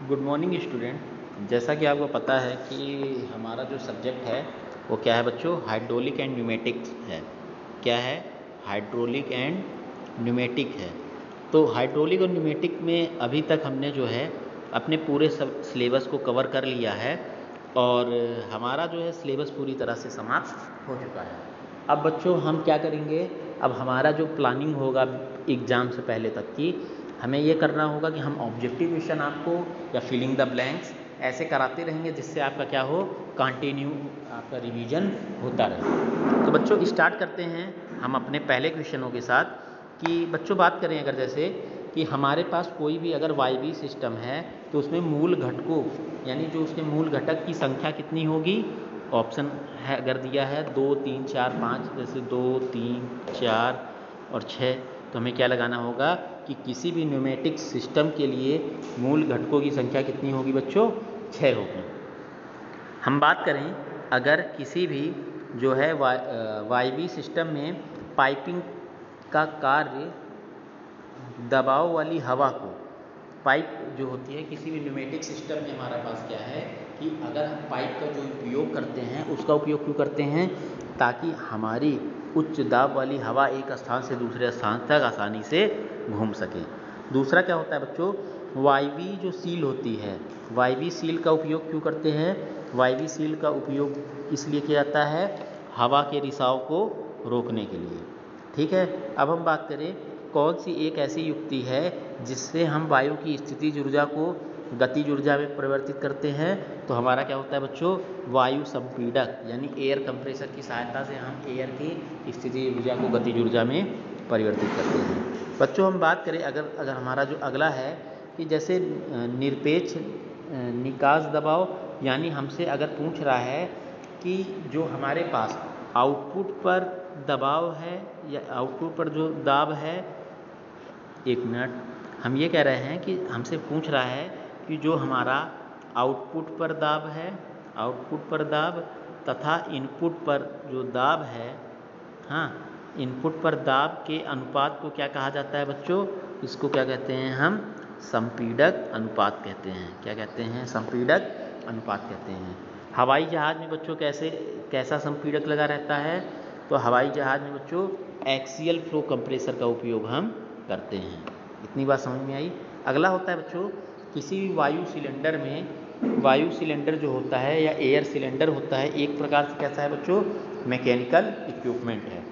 Good morning student. जैसा कि आपको पता है कि हमारा जो सब्जेक्ट है वो क्या है बच्चों, हाइड्रोलिक एंड न्यूमेटिक्स है। क्या है? हाइड्रोलिक एंड न्यूमेटिक है। तो हाइड्रोलिक और न्यूमेटिक में अभी तक हमने जो है अपने पूरे सब सिलेबस को कवर कर लिया है और हमारा जो है सिलेबस पूरी तरह से समाप्त हो चुका है। अब बच्चों हम क्या करेंगे, अब हमारा जो प्लानिंग होगा एग्ज़ाम से पहले तक की, हमें ये करना होगा कि हम ऑब्जेक्टिव क्वेश्चन आपको या फिलिंग द ब्लैंक्स ऐसे कराते रहेंगे जिससे आपका क्या हो, कंटिन्यू आपका रिवीजन होता रहे। तो बच्चों स्टार्ट करते हैं हम अपने पहले क्वेश्चनों के साथ कि बच्चों बात करें अगर जैसे कि हमारे पास कोई भी अगर वायवीय सिस्टम है तो उसमें मूल घटकों यानी जो उसके मूल घटक की संख्या कितनी होगी। ऑप्शन है अगर दिया है 2 3 4 5, जैसे 2 3 4 और 6, तो हमें क्या लगाना होगा कि किसी भी न्यूमेटिक सिस्टम के लिए मूल घटकों की संख्या कितनी होगी बच्चों, 6 होगी। हम बात करें अगर किसी भी जो है वायवीय सिस्टम में पाइपिंग का कार्य दबाव वाली हवा को, पाइप जो होती है किसी भी न्यूमेटिक सिस्टम में हमारे पास क्या है कि अगर हम पाइप का जो उपयोग करते हैं उसका उपयोग क्यों करते हैं, ताकि हमारी उच्च दाब वाली हवा एक स्थान से दूसरे स्थान तक आसानी से घूम सके। दूसरा क्या होता है बच्चों, वायवीय जो सील होती है, वायवीय सील का उपयोग क्यों करते हैं, वायवीय सील का उपयोग इसलिए किया जाता है हवा के रिसाव को रोकने के लिए। ठीक है, अब हम बात करें कौन सी एक ऐसी युक्ति है जिससे हम वायु की स्थितिज ऊर्जा को गतिज ऊर्जा में परिवर्तित करते हैं। तो हमारा क्या होता है बच्चों, वायु संपीड़क यानी एयर कंप्रेसर की सहायता से हम एयर की स्थितिज ऊर्जा को गतिज ऊर्जा में परिवर्तित करते हैं। बच्चों हम बात करें अगर हमारा जो अगला है कि जैसे निरपेक्ष निकास दबाव, यानी हमसे अगर पूछ रहा है कि जो हमारे पास आउटपुट पर दबाव है या आउटपुट पर जो दाब है, एक मिनट, हम ये कह रहे हैं कि हमसे पूछ रहा है कि जो हमारा आउटपुट पर दाब है, आउटपुट पर दाब तथा इनपुट पर जो दाब है, हाँ, इनपुट पर दाब के अनुपात को क्या कहा जाता है बच्चों, इसको क्या कहते हैं हम, संपीड़क अनुपात कहते हैं। क्या कहते हैं, संपीड़क अनुपात कहते हैं। हवाई जहाज़ में बच्चों कैसा संपीड़क लगा रहता है, तो हवाई जहाज़ में बच्चों एक्सियल फ्लो कंप्रेसर का उपयोग हम करते हैं। इतनी बात समझ में आई। अगला होता है बच्चों, किसी भी वायु सिलेंडर में, वायु सिलेंडर जो होता है या एयर सिलेंडर होता है एक प्रकार से कैसा है बच्चों, मैकेनिकल इक्विपमेंट है।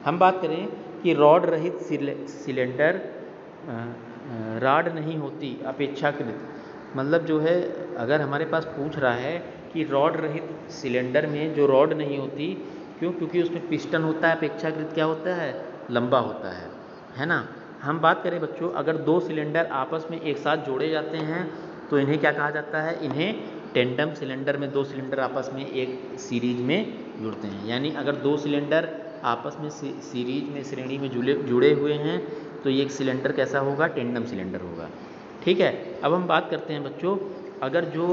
हम बात करें कि रॉड रहित सिलेंडर रॉड नहीं होती अपेक्षाकृत, मतलब जो है अगर हमारे पास पूछ रहा है कि रॉड रहित सिलेंडर में जो रॉड नहीं होती, क्यों, क्योंकि उसमें पिस्टन होता है, अपेक्षाकृत क्या होता है, लंबा होता है ना। हम बात करें बच्चों अगर दो सिलेंडर आपस में एक साथ जोड़े जाते हैं तो इन्हें क्या कहा जाता है, इन्हें टेंडम सिलेंडर में दो सिलेंडर आपस में एक सीरीज में जुड़ते हैं। यानी अगर दो सिलेंडर आपस में सीरीज में श्रेणी में जुड़े हुए हैं तो ये एक सिलेंडर कैसा होगा, टेंडम सिलेंडर होगा। ठीक है, अब हम बात करते हैं बच्चों अगर जो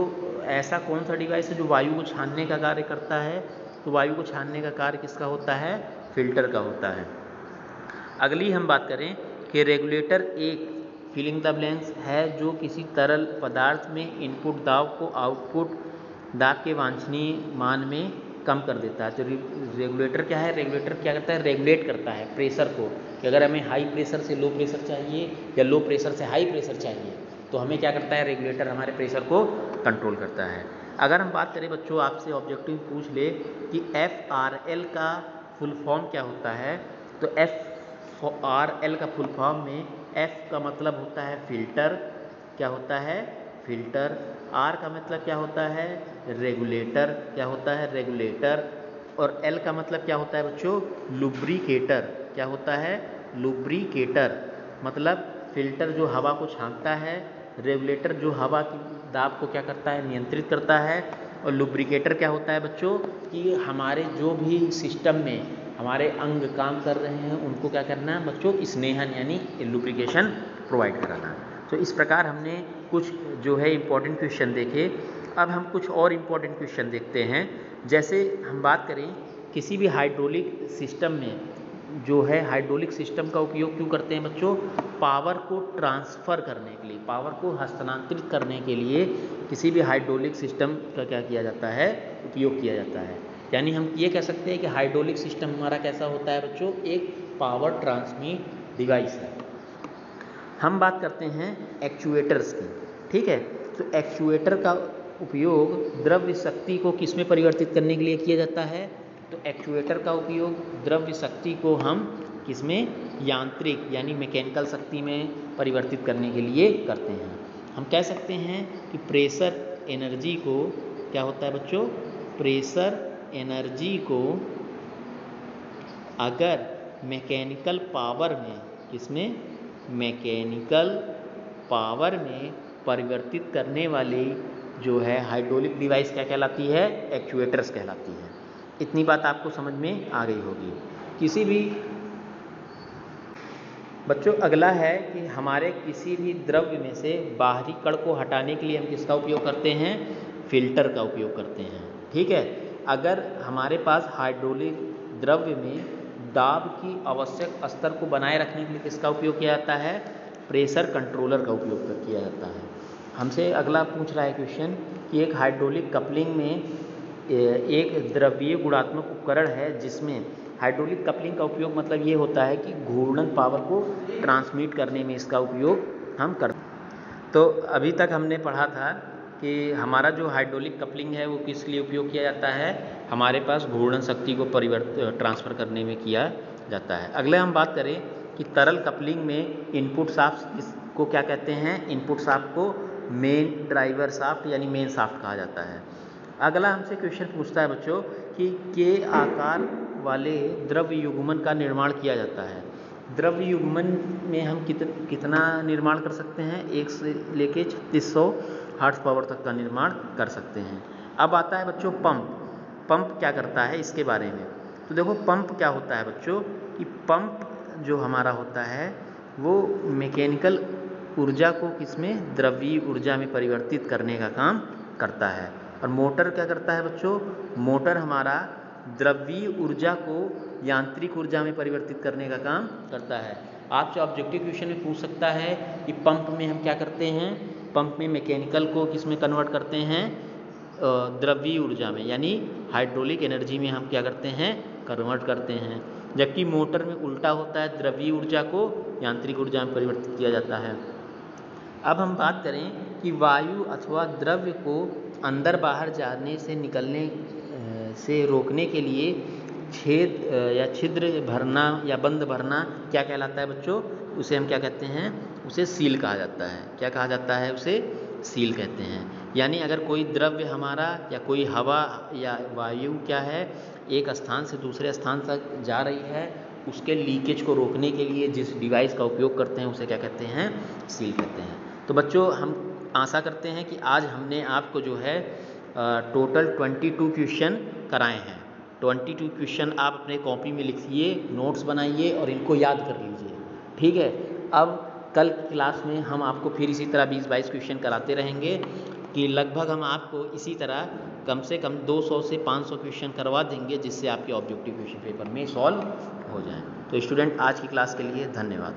ऐसा कौन सा डिवाइस है जो वायु को छानने का कार्य करता है, तो वायु को छानने का कार्य किसका होता है, फिल्टर का होता है। अगली हम बात करें कि रेगुलेटर एक फिलिंग द ब्लैंक्स है जो किसी तरल पदार्थ में इनपुट दाब को आउटपुट दाब के वांछनीय मान में कम कर देता है। तो रेगुलेटर क्या है, रेगुलेटर क्या करता है, रेगुलेट करता है प्रेशर को, कि अगर हमें हाई प्रेशर से लो प्रेशर चाहिए या लो प्रेशर से हाई प्रेशर चाहिए तो हमें क्या करता है, रेगुलेटर हमारे प्रेशर को कंट्रोल करता है। अगर हम बात करें बच्चों आपसे ऑब्जेक्टिव पूछ ले कि FRL का फुल फॉर्म क्या होता है, तो FRL का फुल फॉर्म में F का मतलब होता है फिल्टर, क्या होता है, फिल्टर। R का मतलब क्या होता है, रेगुलेटर, क्या होता है, रेगुलेटर। और L का मतलब क्या होता है बच्चों, लुब्रिकेटर, क्या होता है, लुब्रिकेटर। मतलब फिल्टर जो हवा को छानता है, रेगुलेटर जो हवा की दाब को क्या करता है, नियंत्रित करता है, और लुब्रिकेटर क्या होता है बच्चों कि हमारे जो भी सिस्टम में हमारे अंग काम कर रहे हैं उनको क्या करना है बच्चों, स्नेहन यानी लुब्रिकेशन प्रोवाइड कराना। तो इस प्रकार हमने कुछ जो है इम्पॉर्टेंट क्वेश्चन देखे। अब हम कुछ और इम्पॉर्टेंट क्वेश्चन देखते हैं। जैसे हम बात करें किसी भी हाइड्रोलिक सिस्टम में जो है, हाइड्रोलिक सिस्टम का उपयोग क्यों करते हैं बच्चों, पावर को ट्रांसफ़र करने के लिए, पावर को हस्तांतरित करने के लिए किसी भी हाइड्रोलिक सिस्टम का क्या किया जाता है, उपयोग किया जाता है। यानी हम ये कह सकते हैं कि हाइड्रोलिक सिस्टम हमारा कैसा होता है बच्चों, एक पावर ट्रांसमिट डिवाइस है। हम बात करते हैं एक्चुएटर्स की, ठीक है। तो एक्चुएटर का उपयोग द्रव्य शक्ति को किस में परिवर्तित करने के लिए किया जाता है, तो एक्चुएटर का उपयोग द्रव्य शक्ति को हम किसमें, यांत्रिक यानी मैकेनिकल शक्ति में परिवर्तित करने के लिए करते हैं। हम कह सकते हैं कि प्रेशर एनर्जी को क्या होता है बच्चों, प्रेशर एनर्जी को अगर मैकेनिकल पावर में, किसमें, मैकेनिकल पावर में परिवर्तित करने वाली जो है हाइड्रोलिक डिवाइस क्या कहलाती है, एक्चुएटर्स कहलाती है। इतनी बात आपको समझ में आ गई होगी। किसी भी बच्चों अगला है कि हमारे किसी भी द्रव्य में से बाहरी कण को हटाने के लिए हम किसका उपयोग करते हैं, फिल्टर का उपयोग करते हैं, ठीक है। अगर हमारे पास हाइड्रोलिक द्रव्य में दाब की आवश्यक स्तर को बनाए रखने के लिए किसका उपयोग किया जाता है, प्रेशर कंट्रोलर का उपयोग किया जाता है। हमसे अगला पूछ रहा है क्वेश्चन कि एक हाइड्रोलिक कपलिंग में एक द्रव्यीय गुणात्मक उपकरण है जिसमें हाइड्रोलिक कपलिंग का उपयोग मतलब ये होता है कि घूर्णन पावर को ट्रांसमिट करने में इसका उपयोग हम करते हैं। तो अभी तक हमने पढ़ा था कि हमारा जो हाइड्रोलिक कपलिंग है वो किस लिए उपयोग किया जाता है, हमारे पास घूर्णन शक्ति को ट्रांसफ़र करने में किया जाता है। अगले हम बात करें कि तरल कपलिंग में इनपुट शाफ्ट को क्या कहते हैं, इनपुट शाफ्ट को मेन ड्राइवर शाफ्ट यानी मेन शाफ्ट कहा जाता है। अगला हमसे क्वेश्चन पूछता है बच्चों कि के आकार वाले द्रव्य युग्मन का निर्माण किया जाता है। द्रव्य युग्मन में हम कितना निर्माण कर सकते हैं, 1 से लेके 3600 हार्स पावर तक का निर्माण कर सकते हैं। अब आता है बच्चों पंप। पंप क्या करता है इसके बारे में, तो देखो पंप क्या होता है बच्चों कि पंप जो हमारा होता है वो मैकेनिकल ऊर्जा को किसमें, द्रव्यीय ऊर्जा में परिवर्तित करने का काम करता है। और मोटर क्या करता है बच्चों, मोटर हमारा द्रव्यीय ऊर्जा को यांत्रिक ऊर्जा में परिवर्तित करने का काम करता है। आपसे ऑब्जेक्टिव क्वेश्चन में पूछ सकता है कि पंप में हम क्या करते हैं, पंप में मैकेनिकल को किस में कन्वर्ट करते हैं, द्रव्यीय ऊर्जा में यानी हाइड्रोलिक एनर्जी में हम क्या करते हैं, कन्वर्ट करते हैं। जबकि मोटर में उल्टा होता है, द्रव्यीय ऊर्जा को यांत्रिक ऊर्जा में परिवर्तित किया जाता है। अब हम बात करें कि वायु अथवा द्रव्य को अंदर बाहर जाने से निकलने से रोकने के लिए छेद या छिद्र भरना या बंद भरना क्या कहलाता है बच्चों, उसे हम क्या कहते हैं, उसे सील कहा जाता है। क्या कहा जाता है, उसे सील कहते हैं। यानी अगर कोई द्रव्य हमारा या कोई हवा या वायु क्या है एक स्थान से दूसरे स्थान तक जा रही है, उसके लीकेज को रोकने के लिए जिस डिवाइस का उपयोग करते हैं उसे क्या कहते हैं, सील कहते हैं। तो बच्चों हम आशा करते हैं कि आज हमने आपको जो है टोटल 22 क्वेश्चन कराए हैं। 22 क्वेश्चन आप अपने कॉपी में लिखिए, नोट्स बनाइए और इनको याद कर लीजिए, ठीक है। अब कल क्लास में हम आपको फिर इसी तरह 20-22 क्वेश्चन कराते रहेंगे कि लगभग हम आपको इसी तरह कम से कम 200 से 500 क्वेश्चन करवा देंगे जिससे आपके ऑब्जेक्टिव क्वेश्चन पेपर में सॉल्व हो जाएं। तो स्टूडेंट आज की क्लास के लिए धन्यवाद।